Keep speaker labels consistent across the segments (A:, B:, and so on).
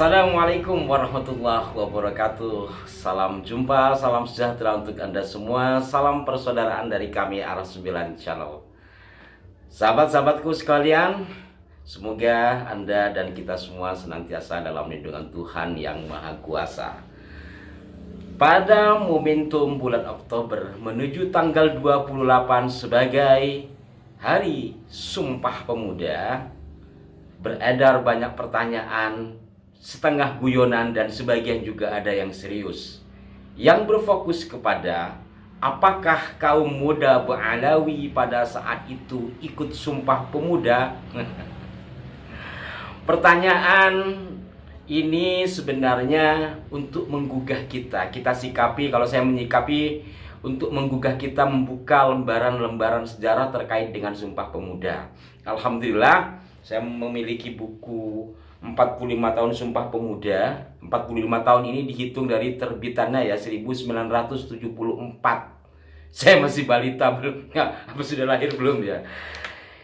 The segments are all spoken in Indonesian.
A: Assalamualaikum warahmatullahi wabarakatuh. Salam jumpa, salam sejahtera untuk Anda semua. Salam persaudaraan dari kami Ar9 Channel. Sahabat-sahabatku sekalian, semoga Anda dan kita semua senantiasa dalam lindungan Tuhan yang Maha Kuasa. Pada momentum bulan Oktober menuju tanggal 28 sebagai Hari Sumpah Pemuda, beredar banyak pertanyaan, setengah guyonan dan sebagian juga ada yang serius, yang berfokus kepada apakah kaum muda Ba'alawi pada saat itu ikut Sumpah Pemuda. Pertanyaan ini sebenarnya untuk menggugah kita sikapi, kalau saya menyikapi, untuk menggugah kita membuka lembaran-lembaran sejarah terkait dengan Sumpah Pemuda. Alhamdulillah, saya memiliki buku 45 tahun Sumpah Pemuda. 45 tahun ini dihitung dari terbitannya ya, 1974. Saya masih balita belum? Ya, apa sudah lahir belum ya?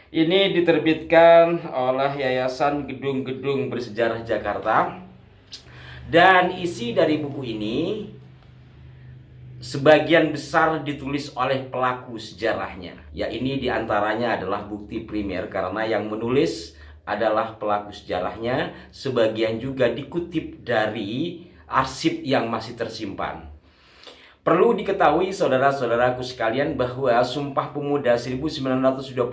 A: Ini diterbitkan oleh Yayasan Gedung-Gedung Bersejarah Jakarta. Dan isi dari buku ini sebagian besar ditulis oleh pelaku sejarahnya. Ya, ini diantaranya adalah bukti primer karena yang menulis adalah pelaku sejarahnya. Sebagian juga dikutip dari arsip yang masih tersimpan. Perlu diketahui saudara-saudaraku sekalian bahwa Sumpah Pemuda 1928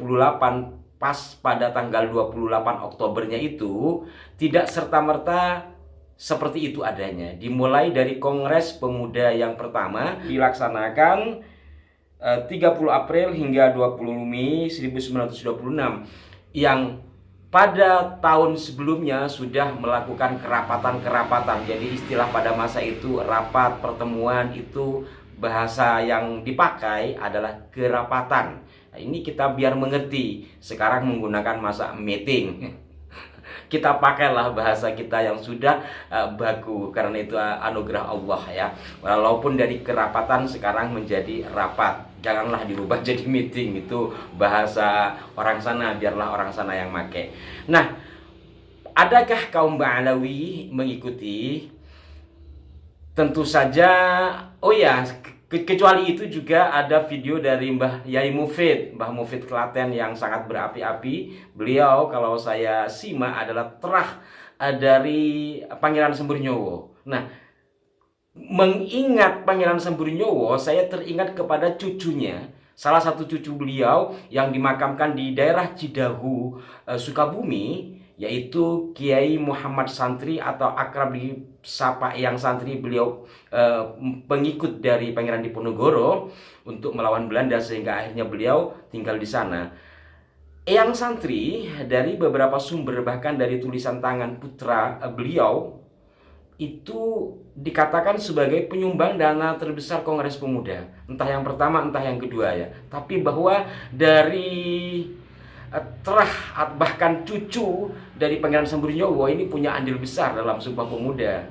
A: pas pada tanggal 28 Oktobernya itu tidak serta-merta seperti itu adanya. Dimulai dari Kongres Pemuda yang pertama dilaksanakan 30 April hingga 20 Mei 1926 yang pada tahun sebelumnya sudah melakukan kerapatan-kerapatan. Jadi istilah pada masa itu rapat, pertemuan, itu bahasa yang dipakai adalah kerapatan. Nah, ini kita biar mengerti. Sekarang menggunakan masa meeting. Kita pakailah bahasa kita yang sudah baku, karena itu anugerah Allah ya. Walaupun dari kerapatan sekarang menjadi rapat, janganlah dirubah jadi meeting, itu bahasa orang sana, biarlah orang sana yang make. Nah, adakah kaum Ba'alawi mengikuti? Tentu saja. Oh ya, kecuali itu juga ada video dari Mbah Yai Mufid, Mbah Mufid Klaten yang sangat berapi-api. Beliau kalau saya simak adalah terah dari Pangeran Semburnyowo. Nah, mengingat Pangeran Semburnyowo, saya teringat kepada cucunya, salah satu cucu beliau yang dimakamkan di daerah Cidahu, Sukabumi, yaitu Kiai Muhammad Santri atau akrab disapa Eyang Santri. Beliau pengikut dari Pangeran Diponegoro untuk melawan Belanda sehingga akhirnya beliau tinggal di sana. Eyang Santri dari beberapa sumber, bahkan dari tulisan tangan putra beliau, itu dikatakan sebagai penyumbang dana terbesar Kongres Pemuda. Entah yang pertama, entah yang kedua ya. Tapi bahwa dari terah bahkan cucu dari Pangeran Semburnyowo ini punya andil besar dalam Sumpah Pemuda.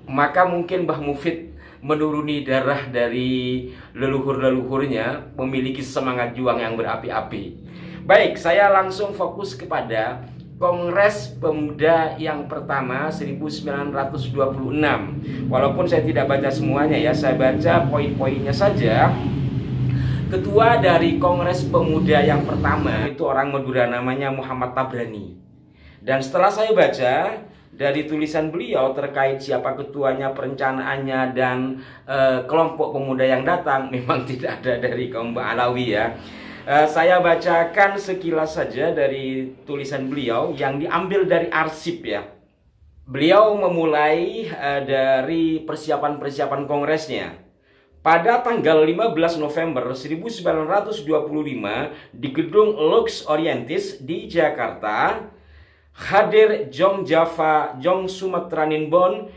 A: Maka mungkin Mbah Mufid menuruni darah dari leluhur-leluhurnya, memiliki semangat juang yang berapi-api. Baik, saya langsung fokus kepada Kongres Pemuda yang pertama 1926. Walaupun saya tidak baca semuanya ya, saya baca poin-poinnya saja. Ketua dari Kongres Pemuda yang pertama itu orang Madura, namanya Muhammad Tabrani. Dan setelah saya baca dari tulisan beliau terkait siapa ketuanya, perencanaannya, dan kelompok pemuda yang datang, memang tidak ada dari kaum Ba'alawi ya. Saya bacakan sekilas saja dari tulisan beliau yang diambil dari arsip ya. Beliau memulai dari persiapan-persiapan kongresnya. Pada tanggal 15 November 1925 di Gedung Lux Orientis di Jakarta, hadir Jong Java, Jong Sumatraninbon,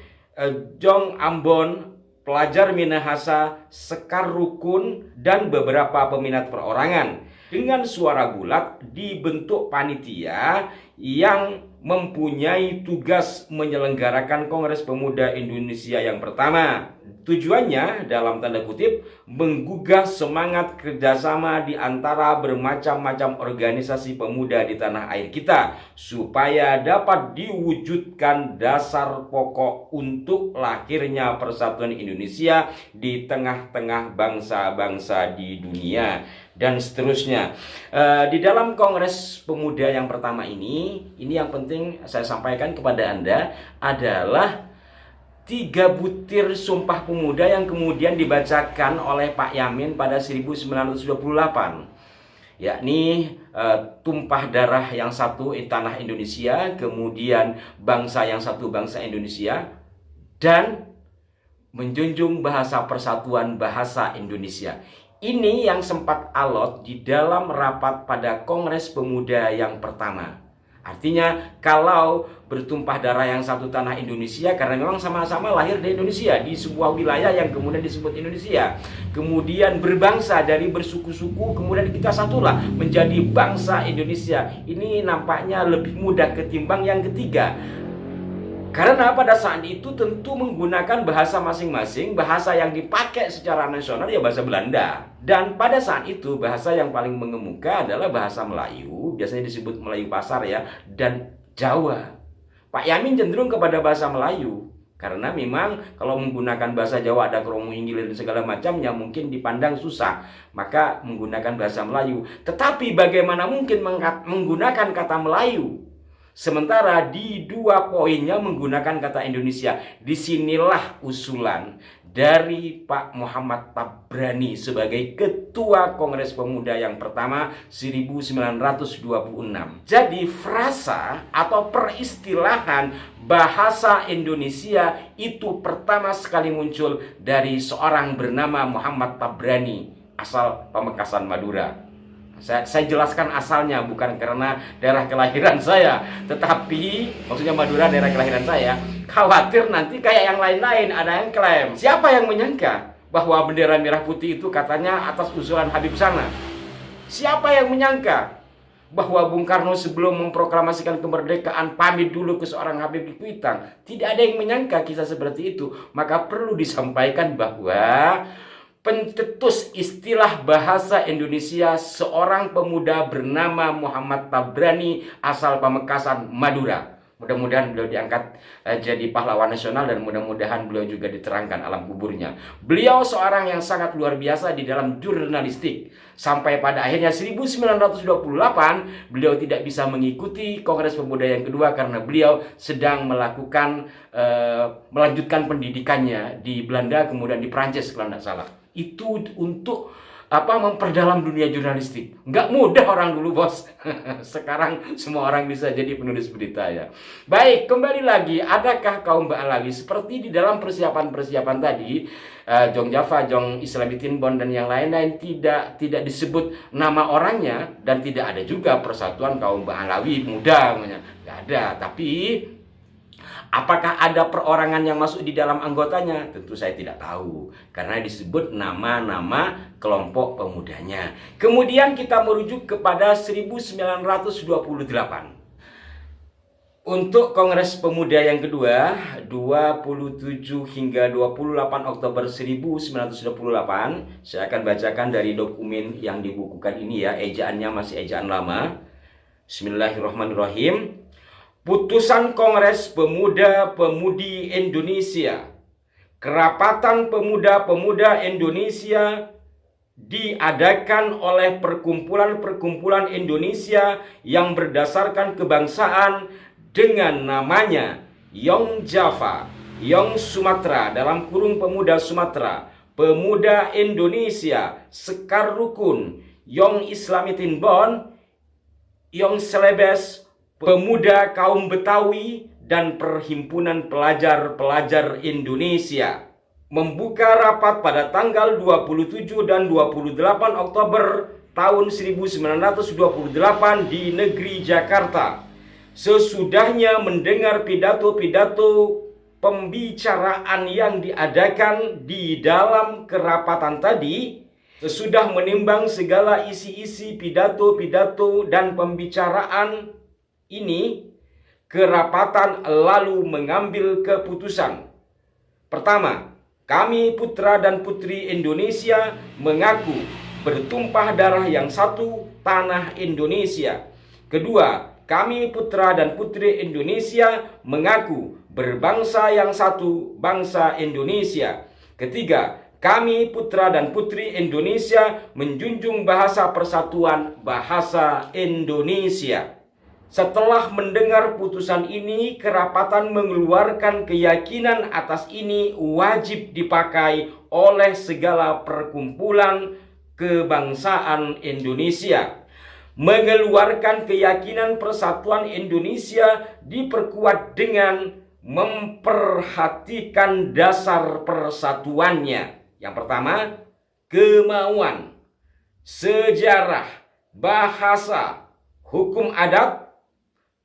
A: Jong Ambon, pelajar Minahasa, Sekar Rukun, dan beberapa peminat perorangan. Dengan suara bulat dibentuk panitia yang mempunyai tugas menyelenggarakan Kongres Pemuda Indonesia yang pertama. tujuannya dalam tanda kutip menggugah semangat kerjasama di antara bermacam-macam organisasi pemuda di tanah air kita supaya dapat diwujudkan dasar pokok untuk lahirnya persatuan Indonesia di tengah-tengah bangsa-bangsa di dunia dan seterusnya. Di dalam Kongres Pemuda yang pertama ini yang penting saya sampaikan kepada Anda adalah 3 butir Sumpah Pemuda yang kemudian dibacakan oleh Pak Yamin pada 1928, yakni tumpah darah yang satu tanah Indonesia, kemudian bangsa yang satu bangsa Indonesia, dan menjunjung bahasa persatuan bahasa Indonesia. Ini yang sempat alot di dalam rapat pada Kongres Pemuda yang pertama. Artinya kalau bertumpah darah yang satu tanah Indonesia karena memang sama-sama lahir di Indonesia, di sebuah wilayah yang kemudian disebut Indonesia. Kemudian berbangsa dari bersuku-suku, kemudian kita satulah menjadi bangsa Indonesia. Ini nampaknya lebih mudah ketimbang yang ketiga. Karena pada saat itu tentu menggunakan bahasa masing-masing. Bahasa yang dipakai secara nasional ya bahasa Belanda. Dan pada saat itu bahasa yang paling mengemuka adalah bahasa Melayu. Biasanya disebut Melayu Pasar ya. Dan Jawa. Pak Yamin cenderung kepada bahasa Melayu. Karena memang kalau menggunakan bahasa Jawa ada kromo inggilir dan segala macamnya mungkin dipandang susah. Maka menggunakan bahasa Melayu. Tetapi bagaimana mungkin menggunakan kata Melayu sementara di 2 poinnya menggunakan kata Indonesia? Disinilah usulan dari Pak Muhammad Tabrani sebagai Ketua Kongres Pemuda yang pertama 1926. Jadi frasa atau peristilahan bahasa Indonesia itu pertama sekali muncul dari seorang bernama Muhammad Tabrani, asal Pamekasan, Madura. Saya jelaskan asalnya bukan karena daerah kelahiran saya, tetapi maksudnya Madura daerah kelahiran saya. Khawatir nanti kayak yang lain-lain ada yang klaim. Siapa yang menyangka bahwa bendera merah putih itu katanya atas usulan Habib Sana? Siapa yang menyangka bahwa Bung Karno sebelum memproklamasikan kemerdekaan pamit dulu ke seorang Habib di Kuitang? Tidak ada yang menyangka kisah seperti itu. Maka perlu disampaikan bahwa pencetus istilah bahasa Indonesia seorang pemuda bernama Muhammad Tabrani asal Pamekasan, Madura. Mudah-mudahan beliau diangkat jadi pahlawan nasional dan mudah-mudahan beliau juga diterangkan alam kuburnya. Beliau seorang yang sangat luar biasa di dalam jurnalistik. Sampai pada akhirnya 1928 beliau tidak bisa mengikuti Kongres Pemuda yang kedua karena beliau sedang melanjutkan pendidikannya di Belanda kemudian di Prancis kalau tidak salah. Itu untuk memperdalam dunia jurnalistik. Nggak mudah orang dulu, bos. Sekarang semua orang bisa jadi penulis berita ya. Baik, kembali lagi. Adakah kaum Ba'alawi seperti di dalam persiapan tadi, Jong Java, Jong Islamitin Bon dan yang lain-lain tidak disebut nama orangnya dan tidak ada juga persatuan kaum Ba'alawi muda, nggak ada. Tapi apakah ada perorangan yang masuk di dalam anggotanya? Tentu saya tidak tahu. Karena disebut nama-nama kelompok pemudanya. Kemudian kita merujuk kepada 1928. Untuk Kongres Pemuda yang kedua, 27 hingga 28 Oktober 1928. Saya akan bacakan dari dokumen yang dibukukan ini ya. Ejaannya masih ejaan lama. Bismillahirrahmanirrahim. Putusan Kongres Pemuda-Pemudi Indonesia. Kerapatan Pemuda-Pemuda Indonesia diadakan oleh perkumpulan-perkumpulan Indonesia yang berdasarkan kebangsaan dengan namanya Yong Java, Yong Sumatera dalam kurung Pemuda Sumatera, Pemuda Indonesia, Sekar Rukun, Yong Islamitin Bon, Yong Selebes, Pemuda Kaum Betawi, dan Perhimpunan Pelajar-Pelajar Indonesia. Membuka rapat pada tanggal 27 dan 28 Oktober tahun 1928 di negeri Jakarta. Sesudahnya mendengar pidato-pidato pembicaraan yang diadakan di dalam kerapatan tadi, sesudah menimbang segala isi-isi pidato-pidato dan pembicaraan ini, kerapatan lalu mengambil keputusan. Pertama, kami putra dan putri Indonesia mengaku bertumpah darah yang satu, tanah Indonesia. Kedua, kami putra dan putri Indonesia mengaku berbangsa yang satu, bangsa Indonesia. Ketiga, kami putra dan putri Indonesia menjunjung bahasa persatuan, bahasa Indonesia. Setelah mendengar putusan ini, kerapatan mengeluarkan keyakinan atas ini wajib dipakai oleh segala perkumpulan kebangsaan Indonesia. Mengeluarkan keyakinan persatuan Indonesia diperkuat dengan memperhatikan dasar persatuannya. Yang pertama, kemauan, sejarah, bahasa, hukum adat,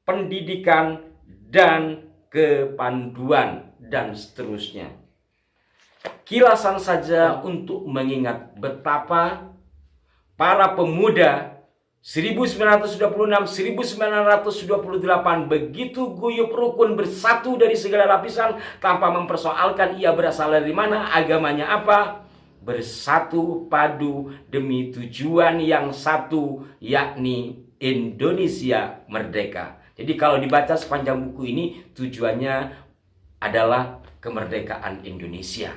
A: pendidikan, dan kepanduan, dan seterusnya. Kilasan saja untuk mengingat betapa para pemuda 1926-1928 begitu guyup rukun bersatu dari segala lapisan tanpa mempersoalkan ia berasal dari mana, agamanya apa, bersatu padu demi tujuan yang satu, yakni Indonesia merdeka. Jadi kalau dibaca sepanjang buku ini, tujuannya adalah kemerdekaan Indonesia.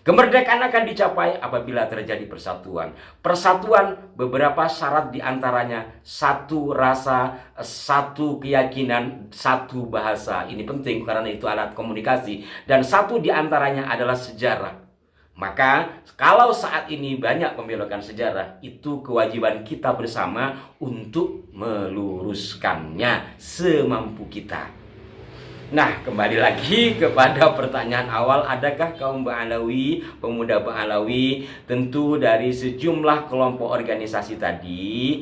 A: Kemerdekaan akan dicapai apabila terjadi persatuan. Persatuan beberapa syarat diantaranya satu rasa, satu keyakinan, satu bahasa. Ini penting karena itu alat komunikasi. Dan satu diantaranya adalah sejarah. Maka kalau saat ini banyak pembelokan sejarah, itu kewajiban kita bersama untuk meluruskannya semampu kita. Nah, kembali lagi kepada pertanyaan awal, adakah kaum Ba'alawi, pemuda Ba'alawi? Tentu dari sejumlah kelompok organisasi tadi,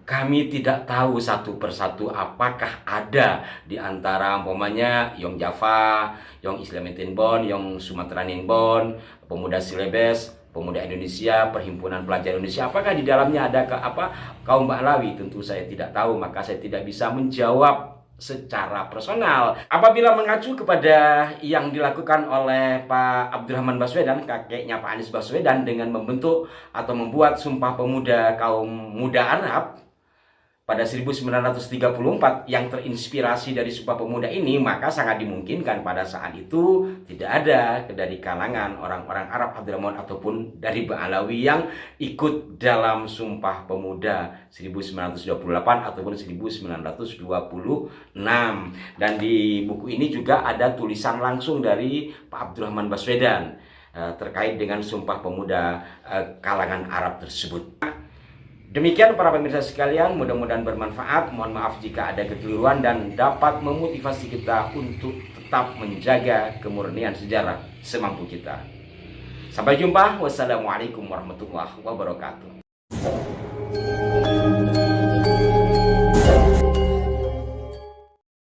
A: kami tidak tahu satu persatu apakah ada di antara umpamanya Yong Java, Yong Islamitin Bon, Yong Sumatranin Bon, pemuda Silebes, pemuda Indonesia, Perhimpunan Pelajar Indonesia. Apakah di dalamnya ada kaum Ba'alawi? Tentu saya tidak tahu, maka saya tidak bisa menjawab secara personal. Apabila mengacu kepada yang dilakukan oleh Pak Abdurrahman Baswedan, kakeknya Pak Anies Baswedan, dengan membentuk atau membuat Sumpah Pemuda Kaum Muda Arab pada 1934 yang terinspirasi dari Sumpah Pemuda ini, maka sangat dimungkinkan pada saat itu tidak ada dari kalangan orang-orang Arab Hadramawt ataupun dari Ba'alawi yang ikut dalam Sumpah Pemuda 1928 ataupun 1926. Dan di buku ini juga ada tulisan langsung dari Pak Abdurrahman Baswedan terkait dengan Sumpah Pemuda kalangan Arab tersebut. Demikian para pemirsa sekalian, mudah-mudahan bermanfaat. Mohon maaf jika ada kekeliruan dan dapat memotivasi kita untuk tetap menjaga kemurnian sejarah semampu kita. Sampai jumpa. Wassalamualaikum warahmatullahi wabarakatuh.